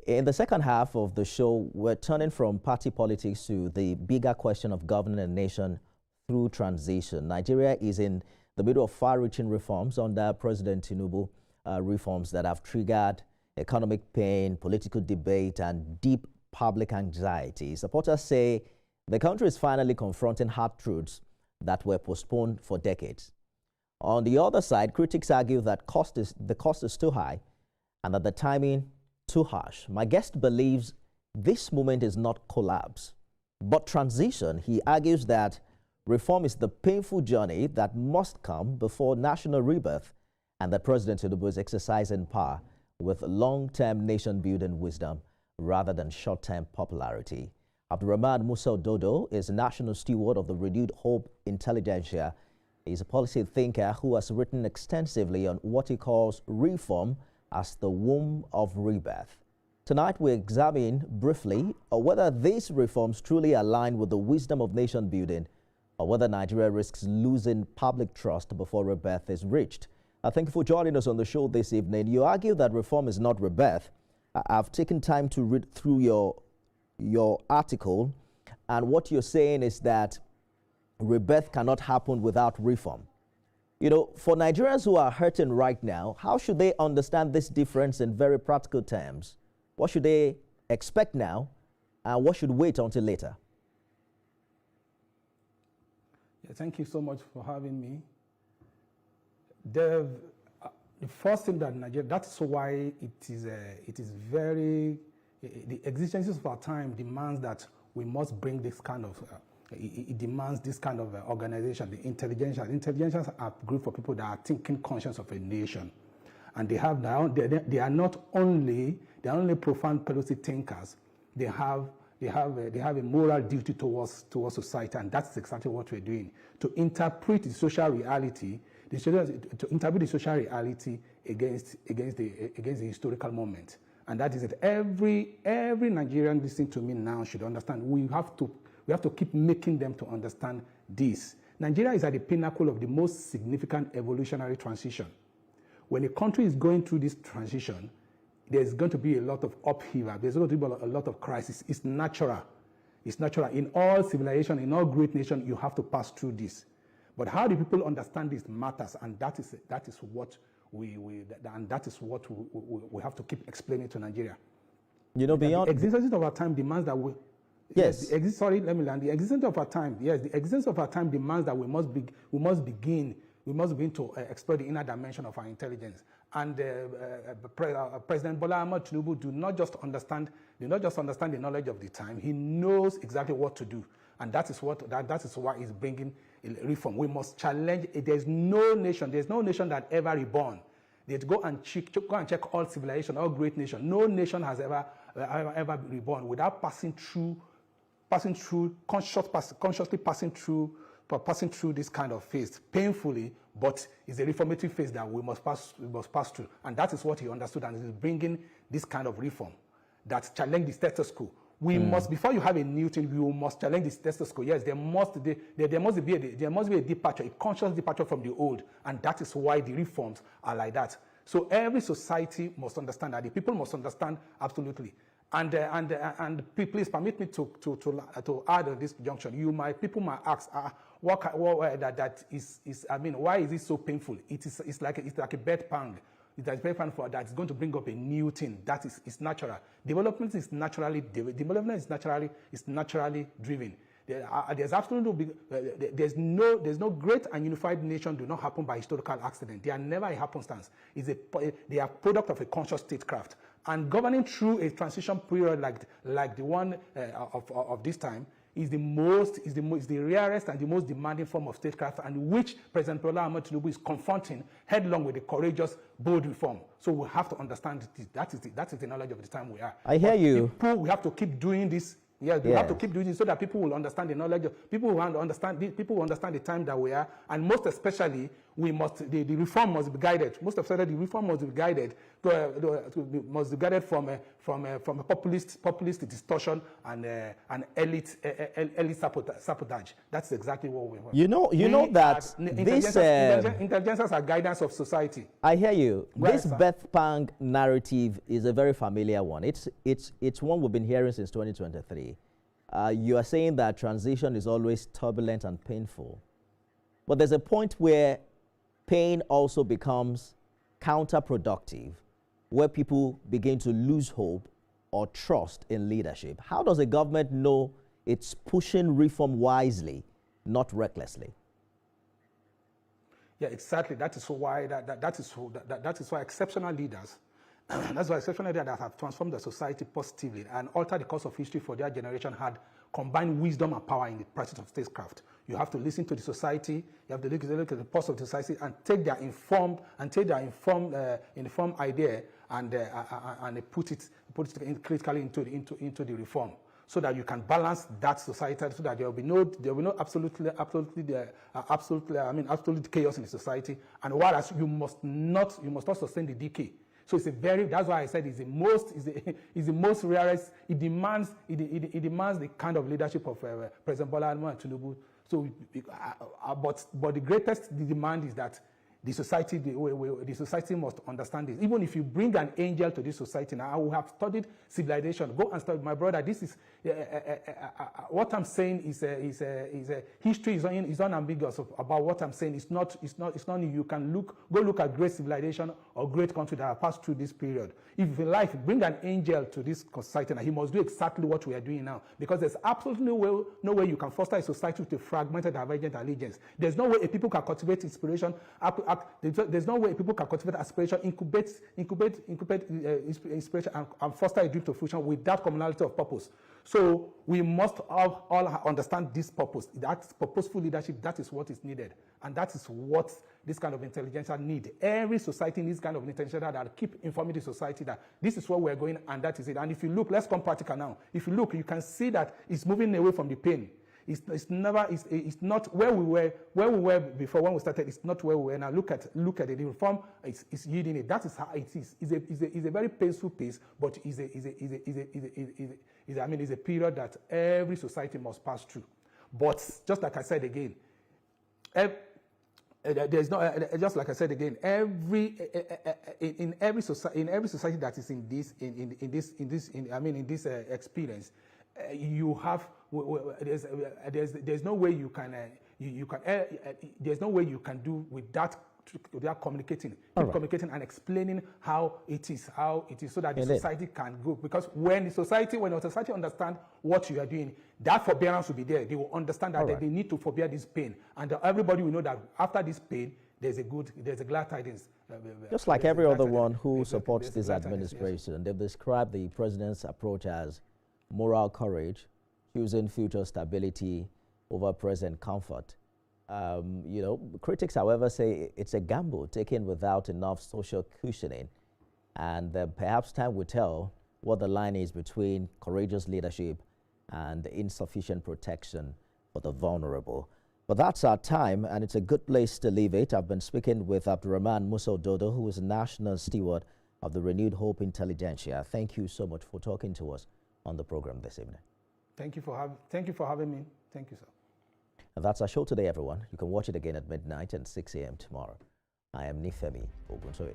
In the second half of the show, we're turning from party politics to the bigger question of governing a nation through transition. Nigeria is in the middle of far-reaching reforms under President Tinubu, reforms that have triggered economic pain, political debate, and deep public anxiety. Supporters say the country is finally confronting hard truths that were postponed for decades. On the other side, critics argue that the cost is too high and that the timing too harsh. My guest believes this movement is not collapse, but transition. He argues that reform is the painful journey that must come before national rebirth, and that President Tinubu is exercising power with long-term nation-building wisdom rather than short-term popularity. Abdurrahman Musa Dodo is a national steward of the Renewed Hope Intelligentsia. He's a policy thinker who has written extensively on what he calls reform as the womb of rebirth. Tonight, we examine briefly whether these reforms truly align with the wisdom of nation building or whether Nigeria risks losing public trust before rebirth is reached. Thank you for joining us on the show this evening. You argue that reform is not rebirth. I've taken time to read through your article, and what you're saying is that rebirth cannot happen without reform. You know, for Nigerians who are hurting right now, how should they understand this difference in very practical terms? What should they expect now, and what should wait until later? Yeah, thank you so much for having me. The first thing that Nigeria, that's why it is very, the exigencies of our time demands that we must bring this kind of it demands this kind of organization, the intelligentsia. Intelligentsia are a group for people that are thinking conscious of a nation, and they are not only profound policy thinkers. They have a moral duty towards society, and that's exactly what we're doing, to interpret the social reality, against the historical moment. And that is it. Every Nigerian listening to me now should understand. We have to keep making them to understand this. Nigeria is at the pinnacle of the most significant evolutionary transition. When a country is going through this transition, there's going to be a lot of upheaval. There's going to be a lot of crisis. It's natural. It's natural. In all civilization, in all great nations, you have to pass through this. But how do people understand this matters, and that is what we have to keep explaining to Nigeria. You know, beyond the existence of our time demands that we. Yes. Sorry, let me land. The existence of our time. Yes, the existence of our time demands that we must begin to explore the inner dimension of our intelligence. And President Bola Ahmed Tinubu do not just understand the knowledge of the time. He knows exactly what to do, and that is why he's bringing reform. We must challenge. There's no nation that ever reborn. They go and check all civilization, all great nations. No nation has ever reborn without passing through consciously passing through this kind of phase, painfully, but it's a reformative phase that we must pass through, and that is what he understood, and is bringing this kind of reform that challenge the status quo. We must, before you have a new thing, you must challenge the status quo. Yes, there must be a departure, a conscious departure from the old, and that is why the reforms are like that. So every society must understand that. The people must understand absolutely. And please permit me to add on this junction. People might ask, that is. I mean, why is it so painful? It's like a bed pang. It's a bed pang that is going to bring up a new thing. That is natural. Development is naturally driven. There's absolutely there's no great and unified nation do not happen by historical accident. They are never a happenstance. They are product of a conscious statecraft. And governing through a transition period like the one of this time is the rarest and the most demanding form of statecraft, and which President Bola Ahmed Tinubu is confronting headlong with a courageous, bold reform. So we have to understand that is the knowledge of the time we are. I hear you. We have to keep doing this. Yes, we have to keep doing this so that people will understand the knowledge. People will understand the time that we are, and most especially We must, the reform must be guided. Most of the reform must be guided must be guided from a populist distortion and elite sabotage. That's exactly what we want. You know that this intelligence are guidance of society. I hear you. Right, this Beth Pang narrative is a very familiar one. It's one we've been hearing since 2023. You are saying that transition is always turbulent and painful, but there's a point where pain also becomes counterproductive, where people begin to lose hope or trust in leadership. How does a government know it's pushing reform wisely, not recklessly? Yeah, exactly. That is why that is why exceptional leaders, that's why exceptional leaders that have transformed the society positively and altered the course of history for their generation had combined wisdom and power in the practice of statecraft. You have to listen to the society. You have to look at the pulse of the society and take their informed idea and put it critically into the reform, so that you can balance that society, so that there will be no absolute chaos in the society, and whereas you must not sustain the decay. So that's why I said it's the most rarest. It demands the kind of leadership of President Bola Ahmed Tinubu. So, but the greatest demand is that the society must understand this. Even if you bring an angel to this society, now I will have studied civilization. Go and study, my brother. This is what I'm saying is history is unambiguous about what I'm saying. It's not. You can go look at great civilization or great country that have passed through this period. If you like, bring an angel to this society, and he must do exactly what we are doing now, because there's absolutely no way you can foster a society with a fragmented, divergent allegiance. There's no way a people can cultivate inspiration. There's no way people can cultivate aspiration, incubate inspiration, and foster a dream to fruition with that commonality of purpose. So we must all understand this purpose. That's purposeful leadership. That is what is needed, and that is what this kind of intelligentsia need. Every society needs kind of intelligentsia that keep informing the society that this is where we're going, and that is it. And if you look, let's come practical now. If you look, you can see that it's moving away from the pain. It's not where we were before when we started. It's not where we were now. Look at it. The reform is yielding it. That is how it is. It's a very painful pace, but it's a period that every society must pass through. But just like I said again, there's no just like I said again. In every society that is in this experience, you have there's no way you can there's no way you can do without communicating, communicating and explaining how it is, so that the society can go. Because when the society understands what you are doing, that forbearance will be there. They will understand that they need to forbear this pain, and everybody will know that after this pain, there's a glad tidings. Just like every other one who supports this administration, yes. They've described the president's approach as moral courage, choosing future stability over present comfort. Critics, however, say it's a gamble taken without enough social cushioning, and perhaps time will tell what the line is between courageous leadership and insufficient protection for the vulnerable. But that's our time, and it's a good place to leave it. I've been speaking with Abdurrahman Musa Dodo, who is National Steward of the Renewed Hope Intelligentsia. Thank you so much for talking to us on the program this evening. Thank you for having me. Thank you, sir. And that's our show today, everyone. You can watch it again at midnight and 6 a.m. tomorrow. I am Nifemi Ogunsoye.